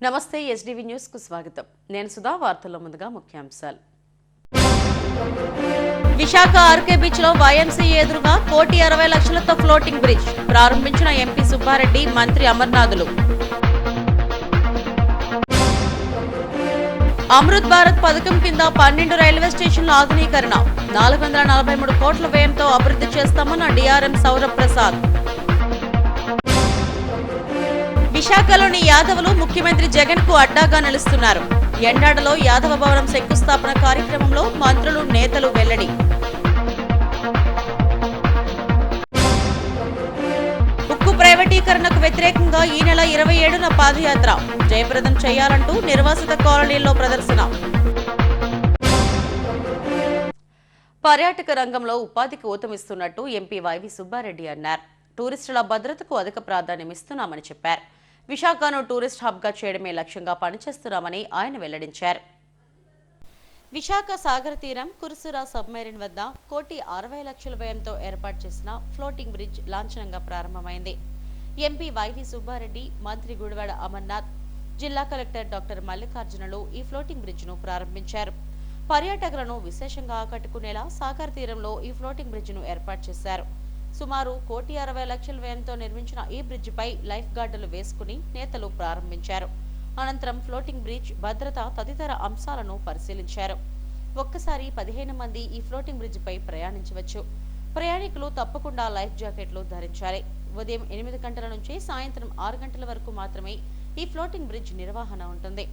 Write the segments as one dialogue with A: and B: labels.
A: నమస్తే SDV news కు స్వాగతం. నేను సుధా. వార్తల్లో ముందుగా ముఖ్యాంశాలు. విశాఖ ఆర్కే బీచ్ లో వైఎంసీ ఎదురుగా 1,60,00,000తో ఫ్లోటింగ్ బ్రిడ్జ్ ప్రారంభించిన ఎంపీ సుబ్బారెడ్డి, మంత్రి అమర్నాథులు. అమృత్ భారత్ పథకం కింద 12 రైల్వే స్టేషన్ల ఆధునీకరణ 443 కోట్ల వ్యయంతో అభివృద్ధి చేస్తామన్న డీఆర్ఎం సౌరభ్ ప్రసాద్. విశాఖలోని యాదవులు ముఖ్యమంత్రి జగన్ కు అడ్డాగా నిలుస్తున్నారు. ఎండాడలో యాదవ భవనం శంకుస్థాపన కార్యక్రమంలో మంత్రులు, నేతలు వెల్లడి. ఉక్కు ప్రైవేటీకరణకు వ్యతిరేకంగా ఈ నెల 27న పాదయాత్ర జయప్రదం చేయాలంటూ నిర్వాసిత కాలనీల్లో ప్రదర్శన. పర్యాటక రంగంలో ఉపాధికి ఊతమిస్తున్నట్టు ఎంపీ వైవి సుబ్బారెడ్డి అన్నారు. టూరిస్టుల భద్రతకు అధిక ప్రాధాన్యమిస్తున్నామని చెప్పారు. విశాఖను టూరిస్ట్ హబ్గా చేయడమే లక్ష్యంగా పనిచేస్తున్నామని ఆయన వెల్లడించారు. విశాఖ సాగర్ తీరం కురుసురా సబ్మెరీన్ వద్ద 1,60,00,000 వ్యయంతో ఏర్పాటు చేసిన ఫ్లోటింగ్ బ్రిడ్జ్ లాంఛనంగా ప్రారంభమైంది. ఎంపీ వైవి సుబ్బారెడ్డి, మంత్రి గుడివాడ అమర్నాథ్, జిల్లా కలెక్టర్ డాక్టర్ మల్లికార్జునలు ఈ ఫ్లోటింగ్ బ్రిడ్జ్ను ప్రారంభించారు. పర్యాటకులను విశేషంగా ఆకట్టుకునేలా సాగర్ తీరంలో ఈ ఫ్లోటింగ్ బ్రిడ్జ్ను ఏర్పాటు చేశారు. సుమారు 1,60,00,000 వ్యయంతో నిర్మించిన ఈ బ్రిడ్జిపై లైఫ్ గార్డులు వేసుకుని నేతలు ప్రారంభించారు. అనంతరం ఫ్లోటింగ్ బ్రిడ్జ్ భద్రత తదితర అంశాలను పరిశీలించారు. ఒక్కసారి 15 మంది ఈ ఫ్లోటింగ్ బ్రిడ్జిపై ప్రయాణించవచ్చు. ప్రయాణికులు తప్పకుండా లైఫ్ జాకెట్లు ధరించాలి. ఉదయం 8 గంటల నుంచి సాయంత్రం 6 గంటల వరకు మాత్రమే ఈ ఫ్లోటింగ్ బ్రిడ్జ్ నిర్వహణ ఉంటుంది.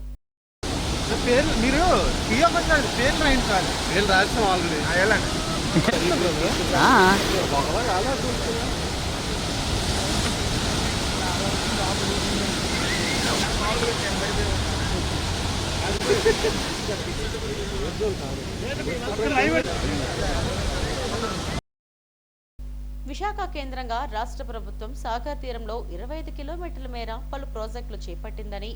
A: విశాఖ కేంద్రంగా రాష్ట్ర ప్రభుత్వం సాగర్ తీరంలో 25 కిలోమీటర్ల మేర పలు ప్రాజెక్టులు చేపట్టిందని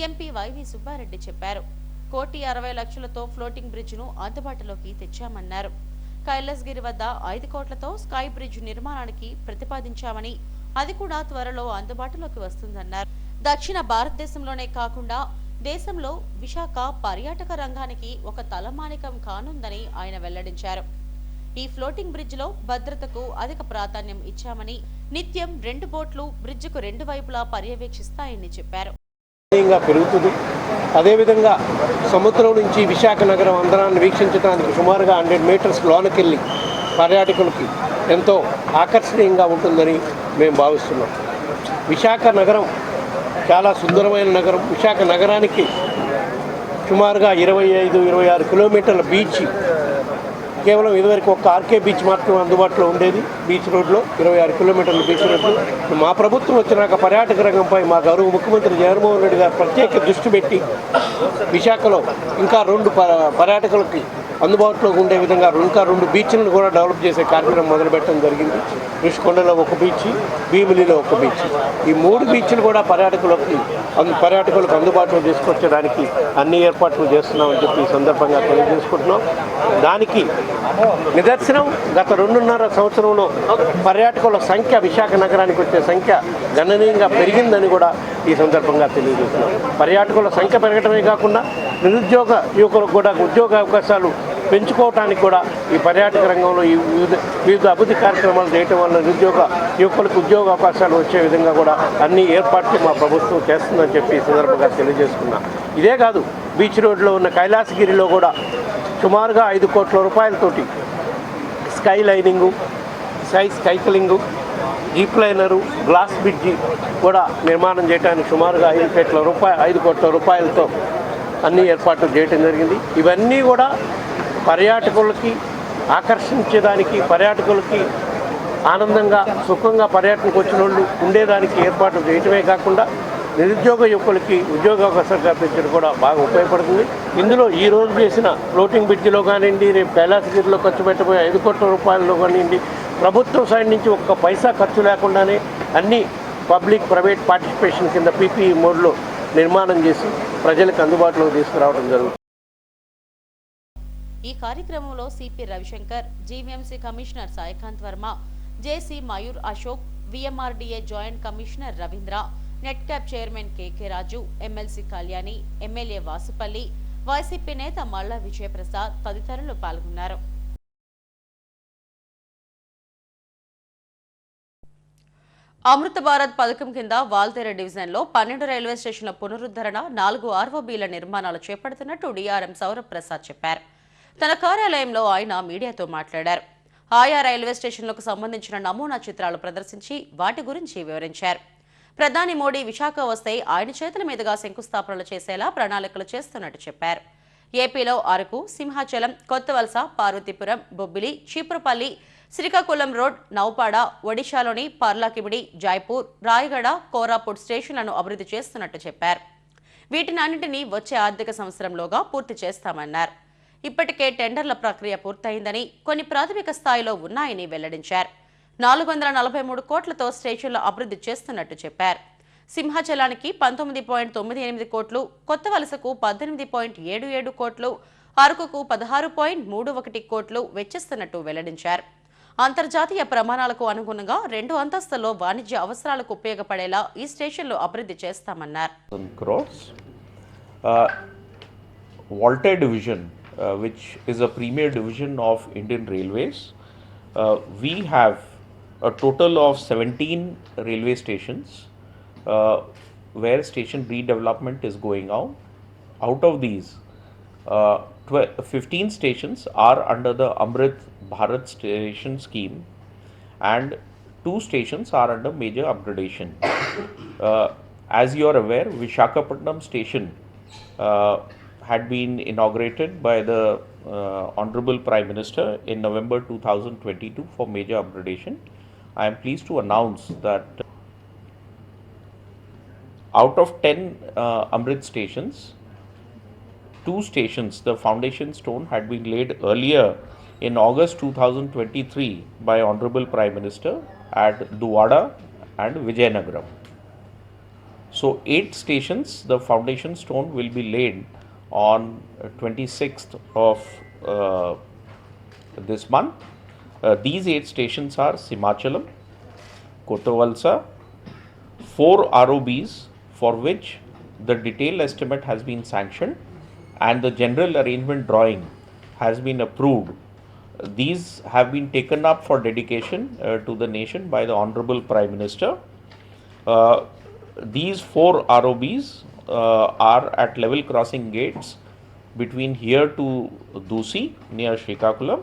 A: ఎంపీ వైవి సుబ్బారెడ్డి చెప్పారు. 1,60,00,000తో ఫ్లోటింగ్ బ్రిడ్జ్ను అందుబాటులోకి తెచ్చామన్నారు. కైలాసగిరి వద్ద 5 కోట్లతో స్కై బ్రిడ్జ్ నిర్మాణానికి ప్రతిపాదించామని, అది కూడా త్వరలో అందుబాటులోకి వస్తుందన్నారు. దక్షిణ భారతదేశంలోనే కాకుండా దేశంలో విశాఖ పర్యాటక రంగానికి ఒక తలమానికం కానుందని ఆయన వెల్లడించారు. ఈ ఫ్లోటింగ్ బ్రిడ్జ్ లో భద్రతకు అధిక ప్రాధాన్యం ఇచ్చామని, నిత్యం 2 బోట్లు బ్రిడ్జికు 2 వైపులా పర్యవేక్షిస్తాయని చెప్పారు.
B: పెరుగుతుంది. అదేవిధంగా సముద్రం నుంచి విశాఖ నగరం అందరాన్ని వీక్షించడానికి సుమారుగా 100 మీటర్స్ లోనకెళ్ళి పర్యాటకులకి ఎంతో ఆకర్షణీయంగా ఉంటుందని మేము భావిస్తున్నాం. విశాఖ నగరం చాలా సుందరమైన నగరం. విశాఖ నగరానికి సుమారుగా 25-26 కిలోమీటర్ల బీచ్, కేవలం ఇదివరకు ఒక ఆర్కే బీచ్ మాత్రమే అందుబాటులో ఉండేది. బీచ్ రోడ్లో 26 కిలోమీటర్ల బీచ్ రోడ్లు. మా ప్రభుత్వం వచ్చినాక పర్యాటక రంగంపై మా గౌరవ ముఖ్యమంత్రి జగన్మోహన్ రెడ్డి గారు ప్రత్యేక దృష్టి పెట్టి విశాఖలో ఇంకా 2 పర్యాటకులకి అందుబాటులో ఉండే విధంగా ఇంకా 2 బీచ్లను కూడా డెవలప్ చేసే కార్యక్రమం మొదలుపెట్టడం జరిగింది. ఋషికొండలో ఒక బీచ్, భీమిలిలో ఒక బీచ్. ఈ 3 బీచ్లు కూడా పర్యాటకులకు అందుబాటులో తీసుకొచ్చడానికి అన్ని ఏర్పాట్లు చేస్తున్నామని చెప్పి ఈ సందర్భంగా తెలియజేసుకుంటున్నాం. దానికి నిదర్శనం గత 2.5 సంవత్సరంలో పర్యాటకుల సంఖ్య, విశాఖ నగరానికి వచ్చే సంఖ్య గణనీయంగా పెరిగిందని కూడా ఈ సందర్భంగా తెలియజేస్తున్నాం. పర్యాటకుల సంఖ్య పెరగడమే కాకుండా నిరుద్యోగ యువకులకు కూడా ఉద్యోగ అవకాశాలు పెంచుకోవటానికి కూడా ఈ పర్యాటక రంగంలో ఈ వివిధ అభివృద్ధి కార్యక్రమాలు చేయటం వల్ల నిరుద్యోగ యువకులకు ఉద్యోగ అవకాశాలు వచ్చే విధంగా కూడా అన్ని ఏర్పాట్లు మా ప్రభుత్వం చేస్తుందని చెప్పి ఈ సందర్భంగా తెలియజేసుకున్నాం. ఇదే కాదు, బీచ్ రోడ్లో ఉన్న కైలాసగిరిలో కూడా సుమారుగా 5 కోట్ల రూపాయలతోటి sky lining, cycling, zip liner, glass bridge కూడా నిర్మాణం చేయడానికి సుమారుగా 5 కోట్ల రూపాయలతో అన్ని ఏర్పాట్లు చేయడం జరిగింది. ఇవన్నీ కూడా పర్యాటకులకి ఆకర్షించడానికి, పర్యాటకులకి ఆనందంగా సుఖంగా పర్యాటనకు వచ్చిన వాళ్ళు ఉండేదానికి ఏర్పాట్లు చేయటమే కాకుండా నిరుద్యోగ యువకులకి ఉద్యోగ అవకాశాలు కల్పించడం కూడా బాగా ఉపయోగపడుతుంది. ఇందులో ఈ రోజు చేసిన ఫ్లోటింగ్ బ్రిడ్జిలో కానివ్వండి, రేపు కైలాసగిరిలో ఖర్చు పెట్టబోయే 5 కోట్ల రూపాయల్లో కానివ్వండి, ప్రభుత్వం సైడ్ నుంచి ఒక్క పైసా ఖర్చు లేకుండానే అన్ని పబ్లిక్ ప్రైవేట్ పార్టిసిపేషన్ కింద పీపీఈ మోడ్లో నిర్మాణం చేసి ప్రజలకు అందుబాటులోకి తీసుకురావడం జరుగుతుంది.
A: ఈ కార్యక్రమంలో CP Ravishankar, GVMC commissioner Saikanth Varma, JC Mayur Ashok, VMRDA joint commissioner Ravindra, NEDCAP chairman KK Raju, MLC Kalyani, MLA Vasupalli, YCP నేత మల్ల విజయప్రసాద్ తదితరులు పాల్గొన్నారు. అమృత భారత్ పథకం కింద వాల్తేరు డివిజన్లో 12 రైల్వే స్టేషన్ల పునరుద్ధరణ, 4 ఆర్ఓబీల నిర్మాణాలు చేపడుతున్నట్టు డీఆర్ఎం సౌరభ్ ప్రసాద్ చెప్పారు. తన కార్యాలయంలో ఆయన మీడియాతో మాట్లాడారు. ఆయా రైల్వే స్టేషన్లకు సంబంధించిన నమూనా చిత్రాలు ప్రదర్శించి వాటి గురించి వివరించారు. ప్రధాని మోడీ విశాఖ వస్తే ఆయన చేతుల మీదుగా శంకుస్థాపనలు చేసేలా ప్రణాళికలు చేస్తున్నట్టు చెప్పారు. ఏపీలో అరకు, సింహాచలం, కొత్తవలస, పార్వతీపురం, బొబ్బిలి, చీపురుపల్లి, శ్రీకాకుళం రోడ్, నౌపాడ, ఒడిశాలోని పర్లాకిమిడి, జైపూర్, రాయగడ, కోరాపుట్ స్టేషన్లను అభివృద్ధి చేస్తున్నట్టు చెప్పారు. వీటినన్నింటినీ వచ్చే ఆర్థిక సంవత్సరంలోగా పూర్తి చేస్తామన్నారు. ఇప్పటికే టెండర్ల ప్రక్రియ పూర్తయిందని, కొన్ని ప్రాథమిక స్థాయిలో ఉన్నాయని వెల్లడించారు. 443 కోట్లతో స్టేషన్ల అభివృద్ధి చేస్తున్నట్టు చెప్పారు. సింహాచలానికి 19.98 కోట్లు, కొత్త వలసకు 18.77 కోట్లు, అరకుకు 16.31 కోట్లు వెచ్చిస్తున్నట్టు వెల్లడించారు. అంతర్జాతీయ ప్రమాణాలకు అనుగుణంగా 2 అంతస్తుల్లో వాణిజ్య అవసరాలకు ఉపయోగపడేలా ఈ స్టేషన్లు అభివృద్ధి చేస్తామన్నారు.
C: Voltaire division, which is a premier division of Indian Railways, we have a total of 17 railway stations where station redevelopment is going on. Out of these, 15 stations are under the Amrit Bharat station scheme and 2 stations are under major upgradation. As you are aware, Visakhapatnam station had been inaugurated by the Honorable Prime Minister in November 2022 for major upgradation. I am pleased to announce that out of 10 Amrit stations, 2 stations, the foundation stone had been laid earlier in August 2023 by Honorable Prime Minister at Duvada and Vijayanagaram. So 8 stations, the foundation stone will be laid on 26th of this month. These 8 stations are Simachalam, Kottavalsa, 4 ROBs for which the detailed estimate has been sanctioned and the general arrangement drawing has been approved. These have been taken up for dedication to the nation by the Honorable Prime Minister. These 4 ROBs are at level crossing gates between here to Dusi near Srikakulam.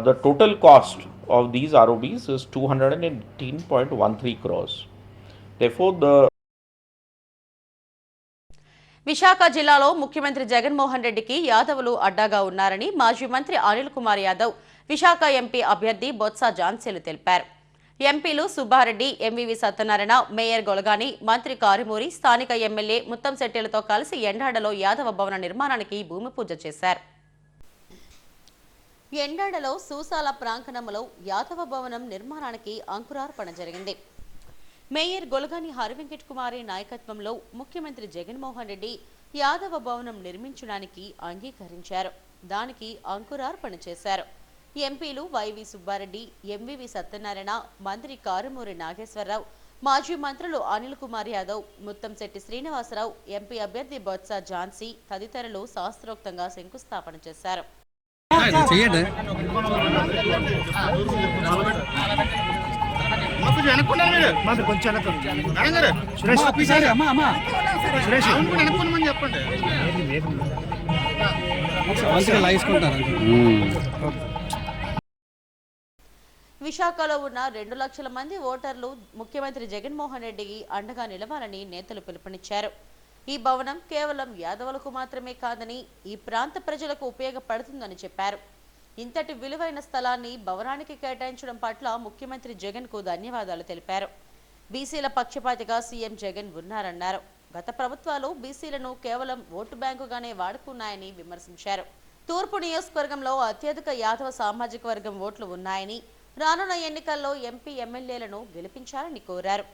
C: The total cost of these ROBs is 218.13 crores. Therefore, the
A: Visakha జిల్లాలో ముఖ్యమంత్రి జగన్మోహన్ రెడ్డికి యాదవులు అడ్డాగా ఉన్నారని మాజీ మంత్రి Anil Kumar Yadav, Visakha MP అభ్యర్థి బొత్స ఝాన్సీలు తెలిపారు. ఎంపీలు సుబ్బారెడ్డి, ఎంవివి సత్యనారాయణ, మేయర్ గొలగాని, మంత్రి కారుమూరి, స్థానిక ఎమ్మెల్యే ముత్తంశెట్టిలతో కలిసి ఎండాడలో యాదవ భవన నిర్మాణానికి భూమి పూజ చేశారు. ఎండాడలో సూసాల ప్రాంగణంలో యాదవ భవనం నిర్మాణానికి అంకురార్పణ జరిగింది. మేయర్ గొలగాని హరివెంకట్ కుమారి నాయకత్వంలో ముఖ్యమంత్రి జగన్మోహన్ రెడ్డి యాదవ భవనం నిర్మించడానికి అంగీకరించారు. దానికి అంకురార్పణ చేశారు. ఎంపీలు వైవి సుబ్బారెడ్డి, ఎంవివి సత్యనారాయణ, మంత్రి కారుమూరి నాగేశ్వరరావు, మాజీ మంత్రులు అనిల్ కుమార్ యాదవ్, ముత్తంశెట్టి శ్రీనివాసరావు, ఎంపీ అభ్యర్థి బొత్స ఝాన్సీ తదితరులు శాస్త్రోక్తంగా శంకుస్థాపన చేశారు. విశాఖలో ఉన్న 2 లక్షల మంది ఓటర్లు ముఖ్యమంత్రి జగన్మోహన్ రెడ్డికి అండగా నిలవాలని నేతలు పిలుపునిచ్చారు. ఈ భవనం కేవలం యాదవులకు మాత్రమే కాదని ఈ ప్రాంత ప్రజలకు ఉపయోగపడుతుందని చెప్పారు. ఇంతటి విలువైన స్థలాన్ని భవనానికి కేటాయించడం పట్ల ముఖ్యమంత్రి జగన్ కు ధన్యవాదాలు తెలిపారు. బీసీల పక్షపాతిగా సీఎం జగన్ ఉన్నారన్నారు. గత ప్రభుత్వాలు బీసీలను కేవలం ఓటు బ్యాంకుగానే వాడుకున్నాయని విమర్శించారు. తూర్పు నియోజకవర్గంలో అత్యధిక యాదవ సామాజిక వర్గం ఓట్లు ఉన్నాయని, రానున్న ఎన్నికల్లో ఎంపీ ఎమ్మెల్యేలను గెలిపించాలని కోరారు.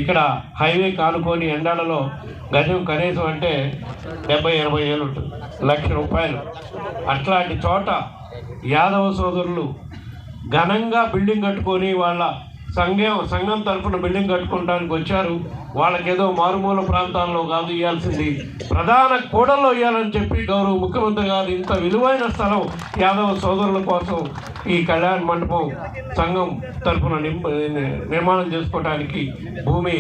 D: ఇక్కడ హైవే కానుకొని ఎండాలలో గజం కనీసం అంటే 70-80 ఏళ్ళు ఉంటుంది, ₹1,00,000. అట్లాంటి చోట యాదవ సోదరులు ఘనంగా బిల్డింగ్ కట్టుకొని వాళ్ళ సంఘం తరఫున బిల్డింగ్ కట్టుకోవడానికి వచ్చారు. వాళ్ళకేదో మారుమూల ప్రాంతాల్లో కాదు ఇవ్వాల్సింది, ప్రధాన కూడల్లో ఇవ్వాలని చెప్పి గౌరవ ముఖ్యమంత్రి గారు ఇంత విలువైన స్థలం యాదవ సోదరుల కోసం ఈ కళ్యాణ మండపం సంఘం తరఫున నిర్మాణం చేసుకోవడానికి భూమి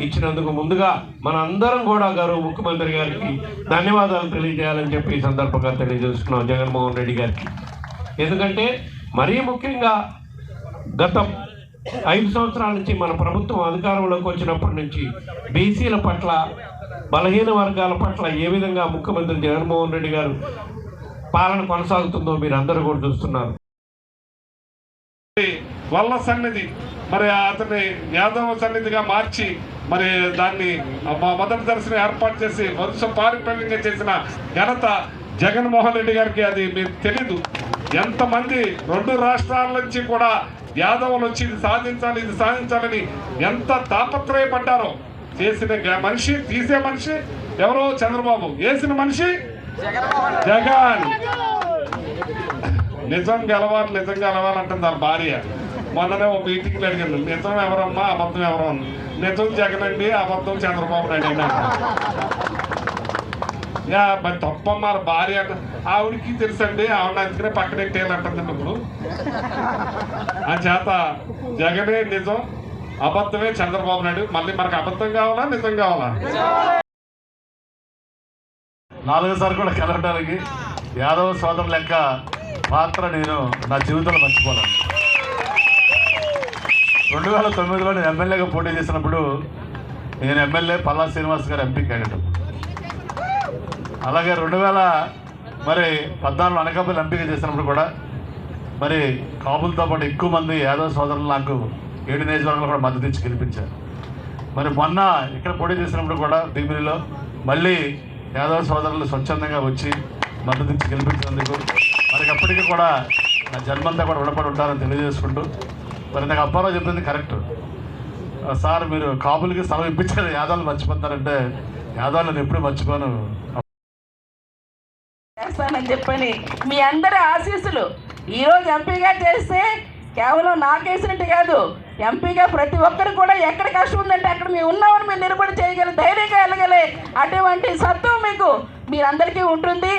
D: ఇచ్చినందుకు ముందుగా మన అందరం కూడా గౌరవ ముఖ్యమంత్రి గారికి ధన్యవాదాలు తెలియజేయాలని చెప్పి ఈ సందర్భంగా తెలియజేస్తున్నాం జగన్మోహన్ రెడ్డి గారికి. ఎందుకంటే మరీ ముఖ్యంగా గత 5 సంవత్సరాల నుంచి మన ప్రభుత్వం అధికారంలోకి వచ్చినప్పటి నుంచి బీసీల పట్ల, బలహీన వర్గాల పట్ల ఏ విధంగా ముఖ్యమంత్రి జగన్మోహన్ రెడ్డి గారు పాలన కొనసాగుతుందో మీరు అందరూ కూడా చూస్తున్నారు.
E: వల్ల సన్నిధి మరి అతన్ని యాదవ సన్నిధిగా మార్చి మరి దాన్ని మొదటి దర్శనం ఏర్పాటు చేసి వంశ పారంపర్యంగా చేసిన ఘనత జగన్మోహన్ రెడ్డి గారికి. అది మీకు తెలీదు. ఎంతమంది 2 రాష్ట్రాల నుంచి కూడా యాదవులు వచ్చి ఇది సాధించాలని ఎంత తాపత్రయపడ్డారో. చేసిన మనిషి, తీసే మనిషి ఎవరో చంద్రబాబు, వేసిన మనిషి జగన్. నిజం గెలవాలంటుంది వాళ్ళ భార్య. మొన్ననే ఒక మీటింగ్లో అడిగాను, నిజం ఎవరమ్మా, అబద్ధం ఎవరో అని. నిజం జగన్ అండి, అబద్ధం చంద్రబాబు నాయుడు అండి. మరి తప్పమ్మ భార్య ఆవిడికి తెలుసండి, ఆవిడ అందుకనే పక్కనెట్టేయాలంటుందండి. ఇప్పుడు ఆ చేత జగనే నిజం, అబద్ధమే చంద్రబాబు నాయుడు. మళ్ళీ మనకు అబద్ధం కావాలా, నిజం కావాలా?
F: 4సారి కూడా కలవడానికి యాదవ సోదరుల లెక్క పాత్ర నేను నా జీవితంలో మర్చిపోలేను. 2009లో నేను ఎమ్మెల్యేగా పోటీ చేసినప్పుడు నేను ఎమ్మెల్యే పల్లా శ్రీనివాస్ గారు ఎంపీ క్యాండిడేట్. అలాగే 2014 అనకాపల్లి ఎంపీగా చేసినప్పుడు కూడా మరి కాపులతో పాటు ఎక్కువ మంది యాదవ సోదరులు నాకు 7 నియోజకవర్గాలు కూడా మద్దతు ఇచ్చి గెలిపించారు. మరి మొన్న ఇక్కడ పోటీ చేసినప్పుడు కూడా భీమిలిలో మళ్ళీ యాదవ సోదరులు స్వచ్ఛందంగా వచ్చి మద్దతు ఇచ్చి గెలిపించినందుకు మనకి అప్పటికీ కూడా నా జన్మంతా కూడా రుణపడి ఉంటారని తెలియజేసుకుంటూ, మరి నాకు అప్పారావు చెప్పింది కరెక్ట్. సార్ మీరు కాపులకి స్థలం ఇప్పించారు, యాదవులు మర్చిపోతారంటే యాదవులను ఎప్పుడూ మర్చిపోను
G: చేస్తానని చెప్పని మీ అందరి ఆశీస్సులు ఈరోజు ఎంపీగా చేస్తే కేవలం నాకేసినట్టు కాదు, ఎంపీగా ప్రతి ఒక్కరు కూడా ఎక్కడ కష్టం ఉందంటే అక్కడ మేము ఉన్నామని మీరు నిలబడి చేయగలరు, ధైర్యంగా వెళ్ళగలే అటువంటి సత్వం మీకు మీరందరికీ ఉంటుంది.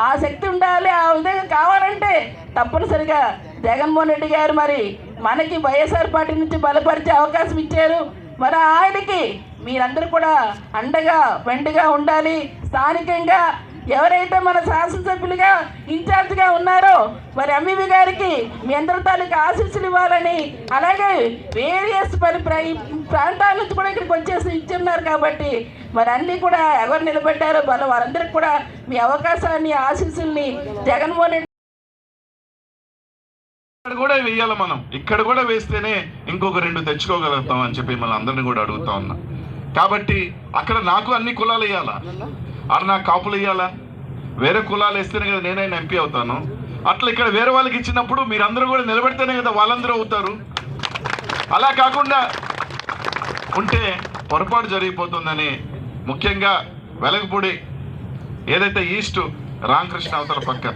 G: ఆ శక్తి ఉండాలి, ఆ విధంగా కావాలంటే తప్పనిసరిగా జగన్మోహన్ రెడ్డి గారు మరి మనకి వైఎస్ఆర్ పార్టీ నుంచి బలపరిచే అవకాశం ఇచ్చారు. మరి ఆయనకి మీరందరూ కూడా అండగా వెంటగా ఉండాలి. స్థానికంగా ఎవరైతే మన శాసనసభ్యులుగా ఇన్ఛార్జ్గా ఉన్నారో మరి ఎంఈవి గారికి మీ అందరి తాలూకు ఆశీస్సులు ఇవ్వాలని, అలాగే వేరియస్ ప్రాంతాల నుంచి కూడా ఇక్కడికి వచ్చేసి ఇచ్చున్నారు కాబట్టి మరి అన్నీ కూడా ఎవరు నిలబెట్టారో వారందరికీ కూడా మీ అవకాశాన్ని, ఆశీస్సుల్ని జగన్మోహన్ రెడ్డి
F: ఇక్కడ కూడా వేయాలి. మనం ఇక్కడ కూడా వేస్తేనే ఇంకొక 2 తెచ్చుకోగలుగుతాం అని చెప్పి మన అందరినీ కూడా అడుగుతా ఉన్నా. కాబట్టి అక్కడ నాకు అన్ని కులాలు వేయాలా, అక్కడ నాకు కాపులు వేయాలా, వేరే కులాలు వేస్తేనే కదా నేనైనా ఎంపీ అవుతాను. అట్లా ఇక్కడ వేరే వాళ్ళకి ఇచ్చినప్పుడు మీరందరూ కూడా నిలబెడితేనే కదా వాళ్ళందరూ అవుతారు. అలా కాకుండా ఉంటే పొరపాటు జరిగిపోతుందని ముఖ్యంగా వెలగపూడి ఏదైతే ఈస్ట్ రామకృష్ణ అవతల పక్క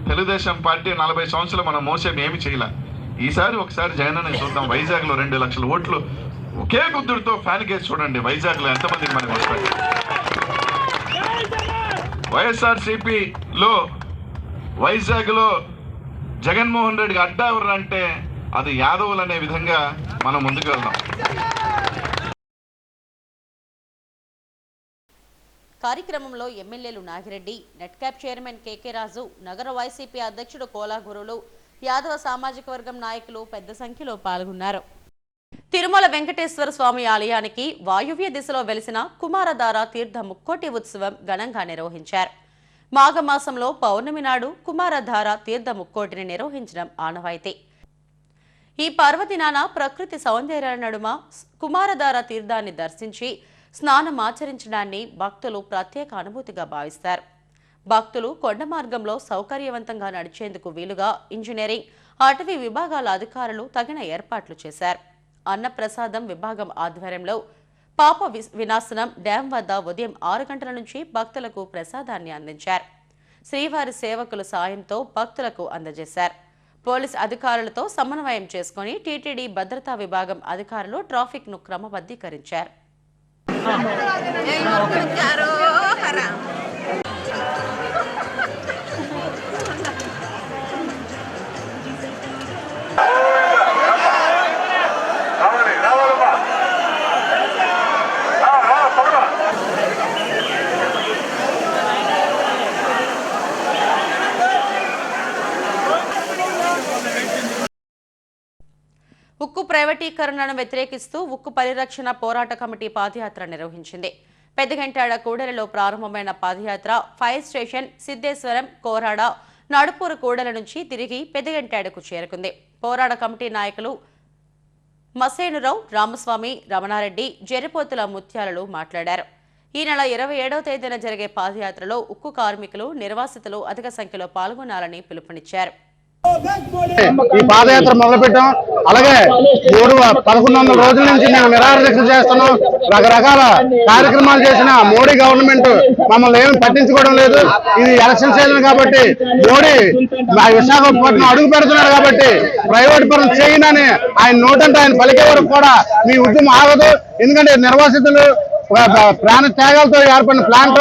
F: తెలుగుదేశం పార్టీ 40 సంవత్సరాలు మనం మోసం ఏమి చేయలే. ఈసారి ఒకసారి జగన్ అని చూద్దాం. వైజాగ్లో 2 లక్షల ఓట్లు ఒకే గుద్దుడితో ఫ్యాన్ కేసు చూడండి. వైజాగ్లో ఎంతమందికి మనకి వస్తాయి. వైఎస్ఆర్సీపీలో వైజాగ్లో జగన్మోహన్ రెడ్డికి అడ్డా ఎవరు అంటే అది యాదవులు అనే విధంగా మనం ముందుకు వెళ్దాం.
A: కార్యక్రమంలో ఎమ్మెల్యేలు నాగిరెడ్డి, నెట్క్యాప్ చైర్మన్ కేకే రాజు, నగర వైసీపీ అధ్యక్షుడు కోలాగురులు, యాదవ సామాజిక వర్గం నాయకులు పెద్ద సంఖ్యలో పాల్గొన్నారు. తిరుమల వెంకటేశ్వర స్వామి ఆలయానికి వాయువ్య దిశలో వెలిసిన కుమారధార తీర్థ ముక్కోటి ఉత్సవం ఘనంగా నిర్వహించారు. మాఘమాసంలో పౌర్ణమి నాడు కుమారధార తీర్థ ముక్కోటిని నిర్వహించడం ఆనవాయితీ. ఈ పర్వదినాన ప్రకృతి సౌందర్యాల నడుమ కుమారధార తీర్థాన్ని దర్శించి స్నానమాచరించడాన్ని భక్తులు ప్రత్యేక అనుభూతిగా భావిస్తారు. భక్తులు కొండ మార్గంలో సౌకర్యవంతంగా నడిచేందుకు వీలుగా ఇంజనీరింగ్, అటవీ విభాగాల అధికారులు తగిన ఏర్పాట్లు చేశారు. అన్నప్రసాదం విభాగం ఆధ్వర్యంలో పాప వినాశనం డ్యాం వద్ద ఉదయం 6 గంటల నుంచి భక్తులకు ప్రసాదాన్ని అందించారు. శ్రీవారి సేవకుల సాయంతో భక్తులకు అందజేశారు. పోలీస్ అధికారులతో సమన్వయం చేసుకుని టీటీడీ భద్రతా విభాగం అధికారులు ట్రాఫిక్ను క్రమబద్ధీకరించారు. ఉక్కు ప్రైవేటీకరణను వ్యతిరేకిస్తూ ఉక్కు పరిరక్షణ పోరాట కమిటీ పాదయాత్ర నిర్వహించింది. పెద్దగంటాడ కూడలిలో ప్రారంభమైన పాదయాత్ర ఫైర్ స్టేషన్, సిద్ధేశ్వరం, కోరాడ, నడుపూరు కూడల నుంచి తిరిగి పెద్దగంటాడకు చేరుకుంది. పోరాట కమిటీ నాయకులు మసేనురావు, రామస్వామి, రమణారెడ్డి, జెరిపోతుల ముత్యాలలు మాట్లాడారు. ఈ నెల 27వ తేదీన జరిగే పాదయాత్రలో ఉక్కు కార్మికులు, నిర్వాసితులు అధిక సంఖ్యలో పాల్గొనాలని పిలుపునిచ్చారు.
H: ఈ పాదయాత్ర మొదలుపెట్టాం. అలాగే 1100 రోజుల నుంచి మేము నిరాహార దీక్ష చేస్తున్నాం. రకరకాల కార్యక్రమాలు చేసిన మోడీ గవర్నమెంట్ మమ్మల్ని ఏమి పట్టించుకోవడం లేదు. ఇది ఎలక్షన్ సీజన్ కాబట్టి మోడీ విశాఖపట్నం అడుగు పెడుతున్నారు కాబట్టి ప్రైవేట్ పరం చేయనని ఆయన నోటంటే ఆయన పలికే వరకు కూడా మీ ఉద్యమం ఆగదు. ఎందుకంటే నిర్వాసితులు ప్రాణ త్యాగాలతో ఏర్పడిన ప్లాంట్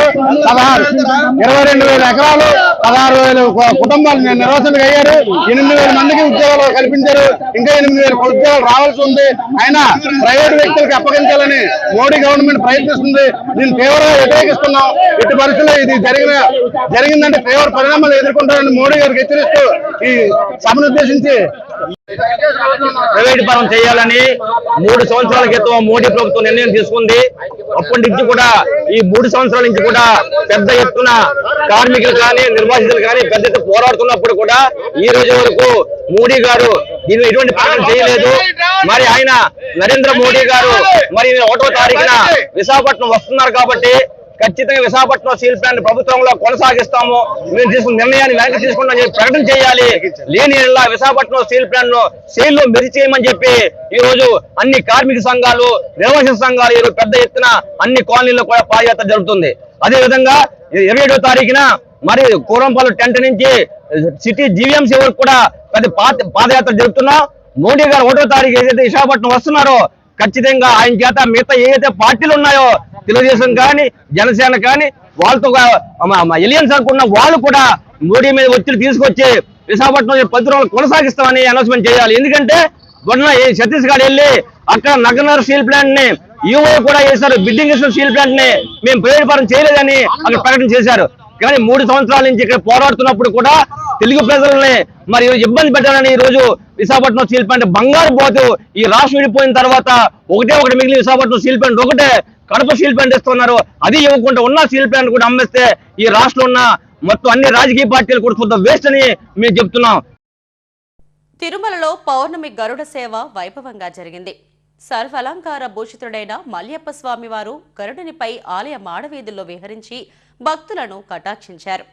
H: 22,000 ఎకరాలు, 16,000 కుటుంబాలు నిర్వాసితులు అయ్యారు. 8,000 మందికి ఉద్యోగాలు కల్పించారు. ఇంకా 8,000 ఉద్యోగాలు రావాల్సి ఉంది. అయినా ప్రైవేట్ వ్యక్తులకు అప్పగించాలని మోడీ గవర్నమెంట్ ప్రయత్నిస్తుంది. దీన్ని తీవ్రంగా వ్యతిరేకిస్తున్నాం. ఇటు పరిస్థితుల్లో ఇది జరిగిందంటే తీవ్ర పరిణామాలు ఎదుర్కొంటారని మోడీ గారికి హెచ్చరిస్తూ ఈ సభను ఉద్దేశించి
I: ప్రైవేట్ పరం చేయాలని 3 సంవత్సరాల క్రితం మోడీ ప్రభుత్వం నిర్ణయం తీసుకుంది. అప్పటి నుంచి కూడా ఈ 3 సంవత్సరాల నుంచి కూడా పెద్ద ఎత్తున కార్మికులు కానీ, నిర్వాసితులు కానీ పెద్ద ఎత్తున పోరాడుతున్నప్పుడు కూడా ఈ రోజు వరకు మోడీ గారు దీనిలో ఎటువంటి ప్రకటన చేయలేదు. మరి ఆయన నరేంద్ర మోడీ గారు మరి 1వ తారీఖున విశాఖపట్నం వస్తున్నారు కాబట్టి ఖచ్చితంగా విశాఖపట్నం స్టీల్ ప్లాంట్ ప్రభుత్వంలో కొనసాగిస్తాము, మేము తీసుకున్న నిర్ణయాన్ని వెనక్కి తీసుకుంటామని చెప్పి ప్రకటన చేయాలి. లేని విశాఖపట్నం స్టీల్ ప్లాంట్ ను సేల్లో మెరి చేయమని చెప్పి ఈ రోజు అన్ని కార్మిక సంఘాలు, నిర్వాసిత సంఘాలు ఈరోజు పెద్ద ఎత్తున అన్ని కాలనీల్లో కూడా పాదయాత్ర జరుగుతుంది. అదే విధంగా 27వ తారీఖున మరి కూరంపాలు టెంట్ నుంచి సిటీ జీవీఎంసీ వరకు కూడా పెద్ద పాదయాత్ర జరుపుతున్నాం. మోడీ గారు 1వ తారీఖు ఏదైతే విశాఖపట్నం వస్తున్నారో ఖచ్చితంగా ఆయన చేత మిగతా ఏదైతే పార్టీలు ఉన్నాయో తెలుగుదేశం కానీ, జనసేన కానీ వాళ్ళతో ఎలియన్స్ అనుకున్న వాళ్ళు కూడా మోడీ మీద ఒత్తిడి తీసుకొచ్చి విశాఖపట్నం 10 రోజులు కొనసాగిస్తామని అనౌన్స్మెంట్ చేయాలి. ఎందుకంటే మొన్న ఛత్తీస్గఢ్ వెళ్ళి అక్కడ నగనర్ స్టీల్ ప్లాంట్ ని ఈవో కూడా చేశారు. బిడ్డింగ్ స్టీల్ ప్లాంట్ ని మేము ప్రైవేట్ పరం చేయలేదని అక్కడ ప్రకటన చేశారు. కానీ 3 సంవత్సరాల నుంచి ఇక్కడ పోరాడుతున్నప్పుడు కూడా తెలుగు ప్రజల్ని మరి ఇబ్బంది పెట్టాలని ఈ రోజు విశాఖపట్నం స్టీల్ ప్లాంట్ బంగారు పోతూ ఈ రాష్ట్రం విడిపోయిన తర్వాత ఒకటి మిగిలిన విశాఖపట్నం స్టీల్ ప్లాంట్ ఒకటే కడప స్టీల్ ప్లాంట్ ఇస్తున్నారు. అది ఇవ్వకుండా ఉన్న స్టీల్ ప్లాంట్ కూడా అమ్మేస్తే ఈ రాష్ట్రంలో ఉన్న మొత్తం అన్ని రాజకీయ పార్టీలు కూడా కొంత వేస్ట్ అని మేము చెప్తున్నాం.
A: తిరుమలలో పౌర్ణమి గరుడ సేవ వైభవంగా జరిగింది. సర్వాలంకార భూషితుడైన మల్యప్ప స్వామివారు గరుడునిపై ఆలయ మాడవీధుల్లో విహరించి భక్తులను కటాక్షించారు.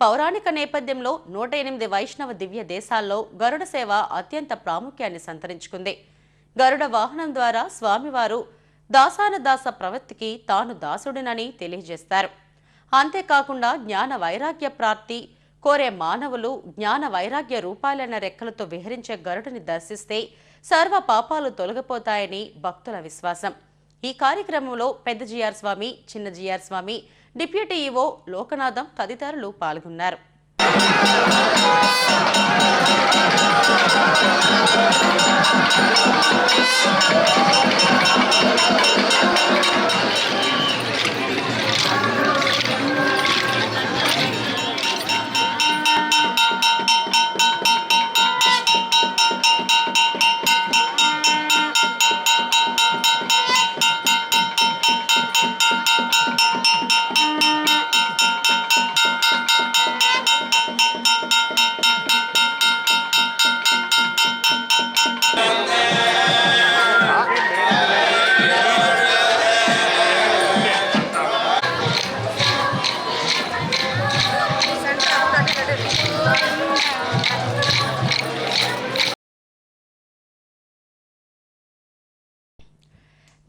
A: పౌరాణిక నేపథ్యంలో 108 వైష్ణవ దివ్య దేశాల్లో గరుడ సేవ అత్యంత ప్రాముఖ్యాన్ని సంతరించుకుంది. గరుడ వాహనం ద్వారా స్వామివారు దాసానదాస ప్రవృత్తికి తాను దాసుడినని తెలియజేస్తారు. అంతేకాకుండా జ్ఞాన వైరాగ్య ప్రాప్తి కోరే మానవులు జ్ఞాన వైరాగ్య రూపాలైన రెక్కలతో విహరించే గరుడుని దర్శిస్తే సర్వ పాపాలు తొలగిపోతాయని భక్తుల విశ్వాసం. ఈ కార్యక్రమంలో పెద్ద జిఆర్ స్వామి, చిన్న జిఆర్ స్వామి, డిప్యూటీ ఈవో లోకనాథం తదితరులు పాల్గొన్నారు.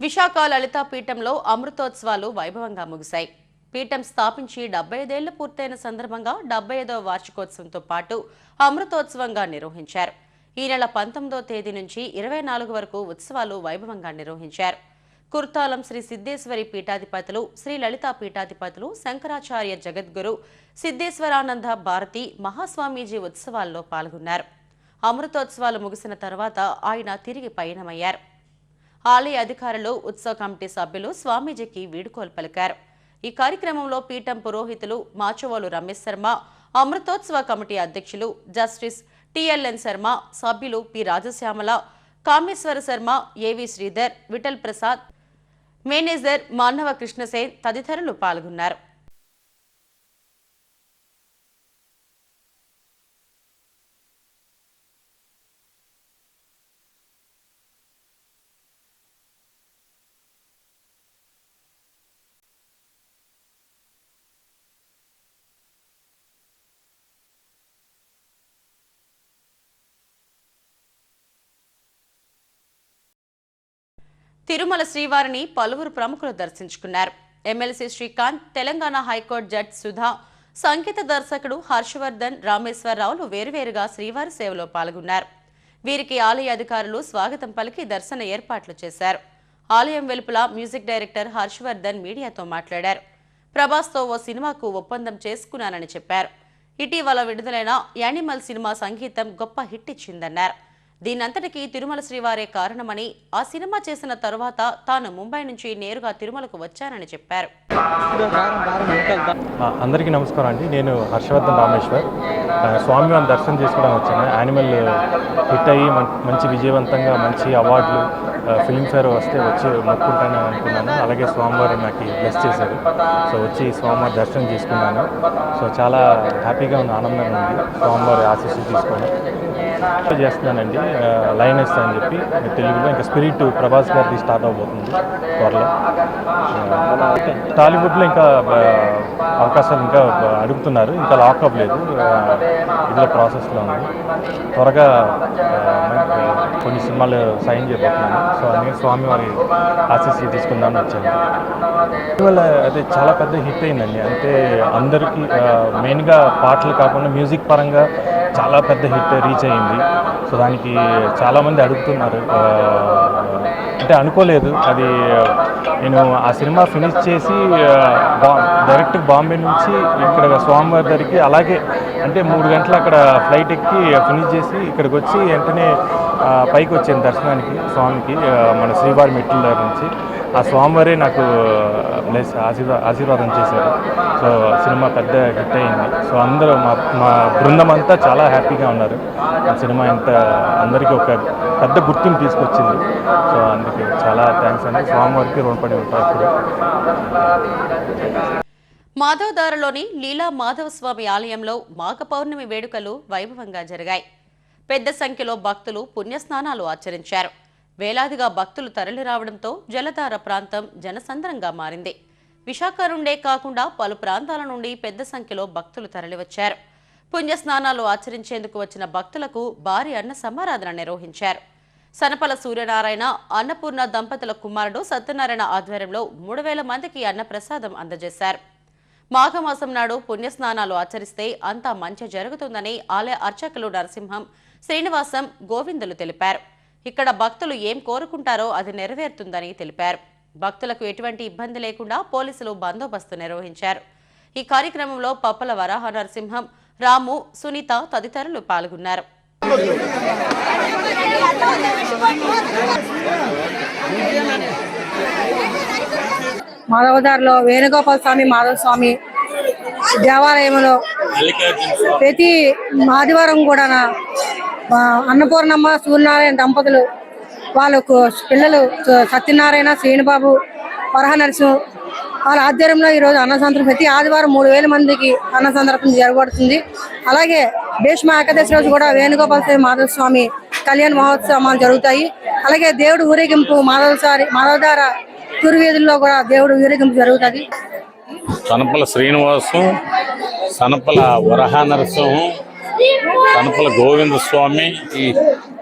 A: విశాఖ లలితాపీఠంలో అమృతోత్సవాలు వైభవంగా ముగిశాయి. పీఠం స్థాపించి 75 ఏళ్లు పూర్తయిన సందర్భంగా 75వ వార్షికోత్సవంతో పాటు అమృతోత్సవంగా నిర్వహించారు. ఈ నెల 19వ తేదీ నుంచి 24 వరకు ఉత్సవాలు వైభవంగా నిర్వహించారు. కుర్తాలం శ్రీ సిద్ధేశ్వరి పీఠాధిపతులు, శ్రీ లలితా పీఠాధిపతులు, శంకరాచార్య జగద్గురు సిద్ధేశ్వరానంద భారతి మహాస్వామీజీ ఉత్సవాల్లో పాల్గొన్నారు. అమృతోత్సవాలు ముగిసిన తర్వాత ఆయన తిరిగి పయనమయ్యారు. ఆలయ అధికారులు, ఉత్సవ కమిటీ సభ్యులు స్వామీజీకి వీడ్కోలు పలికారు. ఈ కార్యక్రమంలో పీఠం పురోహితులు మాచవోలు రమేష్ శర్మ, అమృతోత్సవ కమిటీ అధ్యక్షులు జస్టిస్ టిఎల్ఎన్ శర్మ, సభ్యులు పి రాజశ్యామల, కామేశ్వర శర్మ, ఏవి శ్రీధర్, విఠల్ ప్రసాద్, మేనేజర్ మానవ కృష్ణసేన్ తదితరులు పాల్గొన్నారు. తిరుమల శ్రీవారిని పలువురు ప్రముఖులు దర్శించుకున్నారు. MLC Srikanth, Telangana high court judge Sudha, సంగీత దర్శకుడు హర్షవర్ధన్, రామేశ్వరరావులు వేరువేరుగా శ్రీవారి సేవలో పాల్గొన్నారు. వీరికి ఆలయ అధికారులు స్వాగతం పలికి దర్శన ఏర్పాట్లు చేశారు. ఆలయం వెలుపల మ్యూజిక్ డైరెక్టర్ హర్షవర్ధన్ మీడియాతో మాట్లాడారు. ప్రభాస్తో ఓ సినిమాకు ఒప్పందం చేసుకున్నానని చెప్పారు. ఇటీవల విడుదలైన యానిమల్ సినిమా సంగీతం గొప్ప హిట్ ఇచ్చిందన్నారు. దీనంతటికీ తిరుమల శ్రీవారే కారణమని, ఆ సినిమా చేసిన తరువాత తాను ముంబై నుంచి నేరుగా తిరుమలకు వచ్చానని చెప్పారు.
J: అందరికీ నమస్కారం అండి. నేను హర్షవర్ధన్ రామేశ్వర్. స్వామివారిని దర్శనం చేసుకోవడానికి వచ్చాను. యానిమల్ హిట్ అయ్యి మంచి విజయవంతంగా మంచి అవార్డులు, ఫిల్మ్ఫేర్ వస్తే వచ్చి మొక్కుంటాను అనుకున్నాను. అలాగే స్వామివారు నాకు బ్లెస్ చేశారు. సో వచ్చి స్వామివారి దర్శనం చేసుకున్నాను. సో చాలా హ్యాపీగా ఉంది, ఆనందంగా ఉంది స్వామివారి ఆశీస్సులు తీసుకొని చేస్తున్నానండి. లైనెస్ అని చెప్పి తెలుగులో, ఇంకా స్పిరిట్ ప్రభాస్ గారిది స్టార్ట్ అవబోతుంది త్వరలో. టాలీవుడ్లో ఇంకా అవకాశాలు ఇంకా అడుగుతున్నారు, ఇంకా లాక్ అవ్వలేదు, ఇదిలో ప్రాసెస్లో ఉంది. త్వరగా కొన్ని సినిమాలు సైన్ చేయబోతున్నాను. సో నేను స్వామివారి ఆశీస్సులు తీసుకుందామని వచ్చాను. ఇటీవల అది చాలా పెద్ద హిట్ అయిందండి. అంటే అందరికీ మెయిన్గా పాటలు కాకుండా మ్యూజిక్ పరంగా చాలా పెద్ద హిట్ రీచ్ అయింది. సో దానికి చాలామంది అడుగుతున్నారు. అంటే అనుకోలేదు అది. నేను ఆ సినిమా ఫినిష్ చేసి డైరెక్ట్ బాంబే నుంచి ఇక్కడ స్వామివారి దగ్గరికి, అలాగే అంటే 3 గంటలు అక్కడ ఫ్లైట్ ఎక్కి ఫినిష్ చేసి ఇక్కడికి వచ్చి వెంటనే పైకి వచ్చాను దర్శనానికి స్వామికి, మన శ్రీవారి మెట్ల దగ్గర నుంచి. ఆ స్వామివారే నాకు ఆశీర్వాదం చేశారు. సో సినిమా పెద్ద హిట్ అయింది. సో అందరూ మా బృందం అంతా చాలా హ్యాపీగా ఉన్నారు. ఆ సినిమా ఇంత అందరికీ ఒక పెద్ద గుర్తింపు తీసుకొచ్చింది. సో అందుకే చాలా థ్యాంక్స్ అండి. స్వామివారికి రుణపడి ఉంటారు. ఇప్పుడు
A: మాధవదారలోని లీలా మాధవస్వామి ఆలయంలో మాఘ పౌర్ణమి వేడుకలు వైభవంగా జరిగాయి. పెద్ద సంఖ్యలో భక్తులు పుణ్యస్నానాలు ఆచరించారు. వేలాదిగా భక్తులు తరలిరావడంతో జలధార ప్రాంతం జనసంద్రంగా మారింది. విశాఖ నుండే కాకుండా పలు ప్రాంతాల నుండి పెద్ద సంఖ్యలో భక్తులు తరలివచ్చారు. పుణ్యస్నానాలు ఆచరించేందుకు వచ్చిన భక్తులకు భారీ అన్న సమారాధన నిర్వహించారు. సనపల సూర్యనారాయణ, అన్నపూర్ణ దంపతుల కుమారుడు సత్యనారాయణ ఆధ్వర్యంలో 3000 మందికి అన్నప్రసాదం అందజేశారు. మాఘమాసం నాడు పుణ్యస్నానాలు ఆచరిస్తే అంతా మంచి జరుగుతుందని ఆలయ అర్చకులు నరసింహం, శ్రీనివాసం, గోవిందులు తెలిపారు. ఇక్కడ భక్తులు ఏం కోరుకుంటారో అది నెరవేరుతుందని తెలిపారు. భక్తులకు ఎటువంటి ఇబ్బంది లేకుండా పోలీసులు బందోబస్తు నిర్వహించారు. ఈ కార్యక్రమంలో పప్పల వరాహ నరసింహం, రాము, సునీత తదితరులు పాల్గొన్నారు.
K: మాధవదారిలో వేణుగోపాల స్వామి మాధవ స్వామి దేవాలయంలో ప్రతి ఆదివారం కూడా అన్నపూర్ణమ్మ, సూర్యనారాయణ దంపతులు వాళ్ళకు పిల్లలు సత్యనారాయణ, శ్రీనిబాబు, వరహ నరసింహం వాళ్ళ ఆధ్వర్యంలో ఈరోజు అన్నసంతర్పణ ప్రతి ఆదివారం 3000 మందికి అన్నసంతర్పణ జరగబడుతుంది. అలాగే భీష్మ ఏకాదశి రోజు కూడా వేణుగోపాల స్వామి మాధవ స్వామి కళ్యాణ మహోత్సవాలు జరుగుతాయి. అలాగే దేవుడు ఊరేగింపు మాధవదార తూర్వీధుల్లో కూడా దేవుడు ఊరేగింపు జరుగుతుంది.
L: సనపల శ్రీనివాసం, సనపల వరహ నరసింహం, సనపల గోవింద స్వామి, ఈ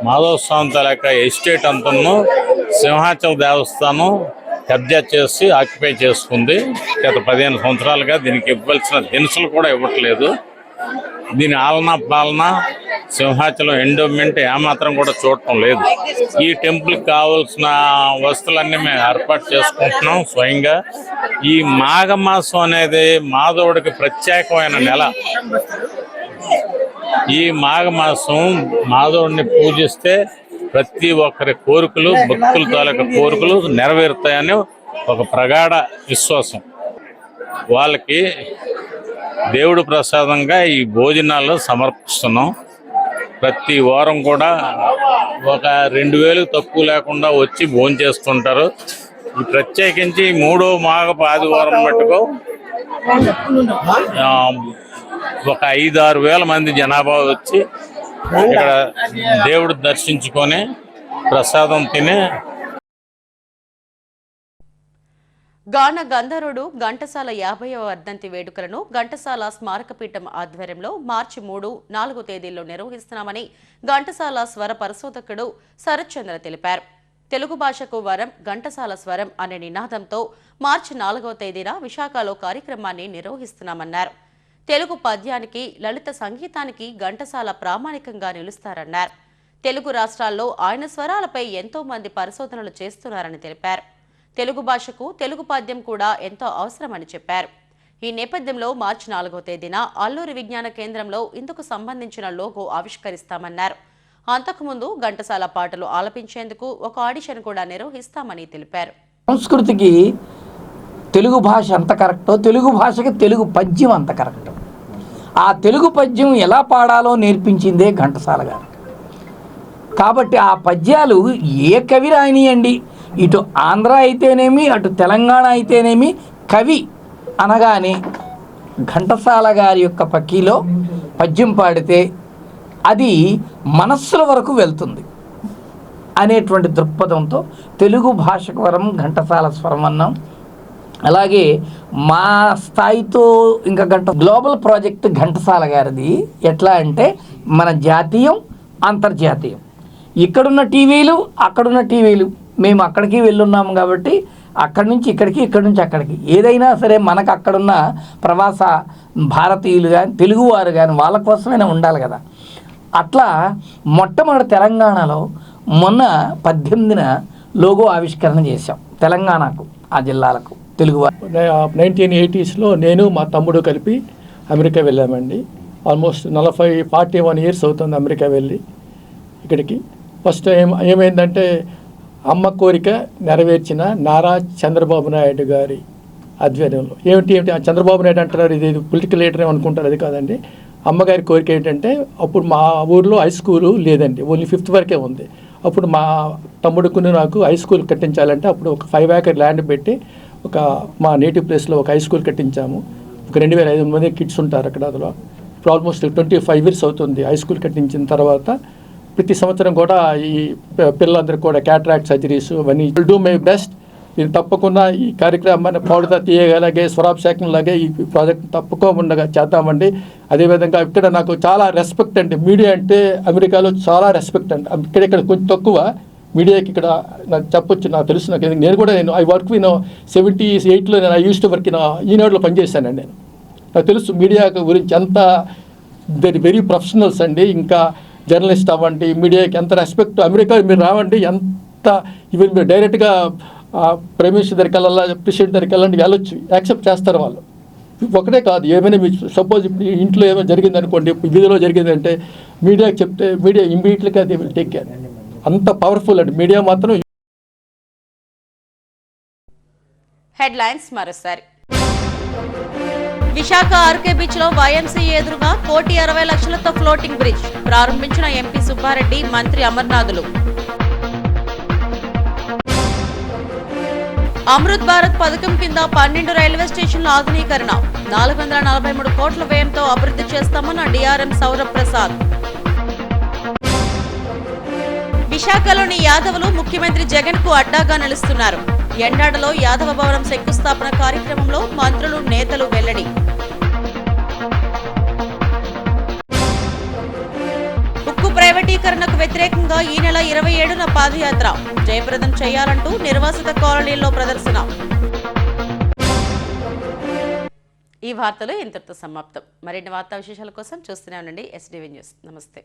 L: మాధవ స్వామి తాలూకా ఎస్టేట్ అంతను సింహాచల దేవస్థానం కబ్జా చేసి ఆక్యుపై చేసుకుంది. గత 15 సంవత్సరాలుగా దీనికి ఇవ్వాల్సిన దినుసులు కూడా ఇవ్వట్లేదు. దీని ఆలనా పాలన సింహాచలం ఎండోమెంట్ ఏమాత్రం కూడా చూడటం లేదు. ఈ టెంపుల్కి కావాల్సిన వస్తువులన్నీ మేము ఏర్పాటు చేసుకుంటున్నాం స్వయంగా. ఈ మాఘమాసం అనేది మాధవుడికి ప్రత్యేకమైన నెల. ఈ మాఘమాసం మాధవుడిని పూజిస్తే ప్రతి ఒక్కరి కోరికలు, భక్తుల తాలూకా కోరికలు నెరవేరుతాయని ఒక ప్రగాఢ విశ్వాసం. వాళ్ళకి దేవుడు ప్రసాదంగా ఈ భోజనాలు సమర్పిస్తున్నాం. ప్రతి వారం కూడా ఒక 2000 తక్కువ లేకుండా వచ్చి భోజనం చేస్తుంటారు. ఈ ప్రత్యేకించి 3వ మాఘపు ఆదివారం మట్టుకు ఒక 5-6 వేల మంది జనాభా వచ్చి ఇక్కడ దేవుడు దర్శించుకొని ప్రసాదం తిని.
A: గాన గంధర్వుడు ఘంటసాల 50వ వర్ధంతి వేడుకలను ఘంటసాల స్మారకపీఠం ఆధ్వర్యంలో మార్చి 3, 4 తేదీల్లో నిర్వహిస్తున్నామని ఘంటసాల స్వర పరిశోధకుడు శరత్చంద్ర తెలిపారు. తెలుగు భాషకు వరం ఘంటసాల స్వరం అనే నినాదంతో మార్చి 4వ తేదీన విశాఖలో కార్యక్రమాన్ని నిర్వహిస్తున్నామన్నారు. తెలుగు పద్యానికి, లలిత సంగీతానికి ఘంటసాల ప్రామాణికంగా నిలుస్తారన్నారు. తెలుగు రాష్ట్రాల్లో ఆయన స్వరాలపై ఎంతో మంది పరిశోధనలు చేస్తున్నారని తెలిపారు. తెలుగు భాషకు తెలుగు పద్యం కూడా ఎంతో అవసరమని చెప్పారు. ఈ నేపథ్యంలో మార్చి 4వ తేదీన అల్లూరి విజ్ఞాన కేంద్రంలో ఇందుకు సంబంధించిన లోగో ఆవిష్కరిస్తామన్నారు. అంతకుముందు ఘంటసాల పాటలు ఆలపించేందుకు ఒక ఆడిషన్ కూడా నిర్వహిస్తామని తెలిపారు.
M: సంస్కృతికి తెలుగు భాష ఎంత కరెక్టో తెలుగు భాషకి తెలుగు పద్యం అంత కరెక్ట్. ఆ తెలుగు పద్యం ఎలా పాడాలో నేర్పించిందే ఘంటసాల గారు. కాబట్టి ఆ పద్యాలు ఏ కవి రాయనియండి, ఇటు ఆంధ్ర అయితేనేమి అటు తెలంగాణ అయితేనేమి, కవి అనగానే ఘంటసాల గారి యొక్క పక్కీలో పద్యం పాడితే అది మనస్సుల వరకు వెళ్తుంది అనేటువంటి దృక్పథంతో తెలుగు భాషకు వరం ఘంటసాల స్వరం అన్నాం. అలాగే మా స్థాయితో ఇంకా గ్లోబల్ ప్రాజెక్ట్ ఘంటసాల గారిది. ఎట్లా అంటే మన జాతీయం, అంతర్జాతీయం. ఇక్కడున్న టీవీలు, అక్కడున్న టీవీలు, మేము అక్కడికి వెళ్ళున్నాము కాబట్టి అక్కడి నుంచి ఇక్కడికి, ఇక్కడి నుంచి అక్కడికి, ఏదైనా సరే మనకు అక్కడున్న ప్రవాస భారతీయులు కానీ తెలుగువారు కానీ వాళ్ళ కోసమైనా ఉండాలి కదా. అట్లా మొట్టమొదటి తెలంగాణలో మొన్న 18న లోగో ఆవిష్కరణ చేశాం తెలంగాణకు, ఆ జిల్లాలకు తెలుగువారు.
N: 1980s నేను మా తమ్ముడు కలిపి అమెరికా వెళ్ళామండి. ఆల్మోస్ట్ 41 ఇయర్స్ అవుతుంది అమెరికా వెళ్ళి. ఇక్కడికి ఫస్ట్ ఏమైందంటే అమ్మ కోరిక నెరవేర్చిన నారా చంద్రబాబు నాయుడు గారి ఆధ్వర్యంలో. ఏమిటి చంద్రబాబు నాయుడు అంటున్నారు, ఇది పొలిటికల్ లీడర్ అనుకుంటారు. అది కాదండి. అమ్మగారి కోరిక ఏంటంటే అప్పుడు మా ఊర్లో హై స్కూలు లేదండి, ఓన్లీ 5th వరకే ఉంది. అప్పుడు మా తమ్ముడుకుని నాకు హై స్కూల్ కట్టించాలంటే అప్పుడు ఒక 5 acre ల్యాండ్ పెట్టి ఒక మా నేటివ్ ప్లేస్లో ఒక హై స్కూల్ కట్టించాము. ఒక 2500 మంది కిడ్స్ ఉంటారు అక్కడ. అందులో ఇప్పుడు ఆల్మోస్ట్ 25 years అవుతుంది హై స్కూల్ కట్టించిన తర్వాత. ప్రతి సంవత్సరం కూడా ఈ పిల్లలందరికీ కూడా క్యాటరాక్ట్ సర్జరీస్ అవన్నీ డూ మై బెస్ట్. నేను తప్పకుండా ఈ కార్యక్రమాన్ని పాడుతా తీయగలిగే స్వరాభిషేకంలాగే ఈ ప్రాజెక్ట్ తప్పకుండా చేద్దామండి. అదేవిధంగా ఇక్కడ నాకు చాలా రెస్పెక్ట్ అండి. మీడియా అంటే అమెరికాలో చాలా రెస్పెక్ట్ అండి. ఇక్కడ కొంచెం తక్కువ మీడియాకి. ఇక్కడ నాకు చెప్పొచ్చు, నాకు తెలుసు. నేను కూడా ఐ వర్క్ 78లో నేను ఐ యూస్ టు వర్క్ ఈనాడులో పనిచేశానండి. నాకు తెలుసు మీడియా గురించి ఎంత వెరీ ప్రొఫెషనల్స్ అండి. ఇంకా జర్నలిస్ట్ అవ్వండి, మీడియాకి ఎంత రెస్పెక్ట్. అమెరికా మీరు రావండి, ఎంత ఈవెన్ మీరు డైరెక్ట్గా ప్రైమ్ మినిస్టర్ దగ్గరికి వెళ్ళాలా, ప్రెసిడెంట్ దగ్గరికి వెళ్ళండి, వెళ్ళొచ్చు, యాక్సెప్ట్ చేస్తారు వాళ్ళు. ఒకటే కాదు, ఏమైనా మీకు సపోజ్ ఇప్పుడు ఇంట్లో ఏమైనా జరిగింది అనుకోండి, వీధిలో జరిగిందంటే మీడియాకి చెప్తే మీడియా ఇమ్మీడియట్లీగా దే విల్ టేక్ కేర్. అంత పవర్ఫుల్ అండి మీడియా మాత్రం.
A: హెడ్లైన్స్ మరోసారి. విశాఖ ఆర్కే బీచ్ లో వైఎంసీఏ ఎదురుగా 1,60,00,000తో ఫ్లోటింగ్ బ్రిడ్జ్ ప్రారంభించిన ఎంపీ సుబ్బారెడ్డి, మంత్రి అమర్నాథులు. అమృత్ భారత్ పథకం కింద 12 రైల్వే స్టేషన్ల ఆధునీకరణ 443 కోట్ల వ్యయంతో అభివృద్ధి చేస్తామన్న డీఆర్ఎం సౌరభ్ ప్రసాద్. విశాఖలోని యాదవులు ముఖ్యమంత్రి జగన్ కు అడ్డాగా నిలుస్తున్నారు. ఎండాడలో యాదవ భవనం శంకుస్థాపన కార్యక్రమంలో మంత్రులు, నేతలు వెల్లడి. ఉక్కు ప్రైవేటీకరణ ప్రైవేటీకరణకు వ్యతిరేకంగా ఈ నెల 27న పాదయాత్ర జయప్రదం చేయాలంటూ నిర్వాసిత కాలనీల్లో ప్రదర్శన. ఈ వార్తలు ఇంతటితో సమాప్తం. మరిన్ని వార్తా విశేషాల కోసం చూస్తూనే ఉండండి SDV న్యూస్. నమస్తే.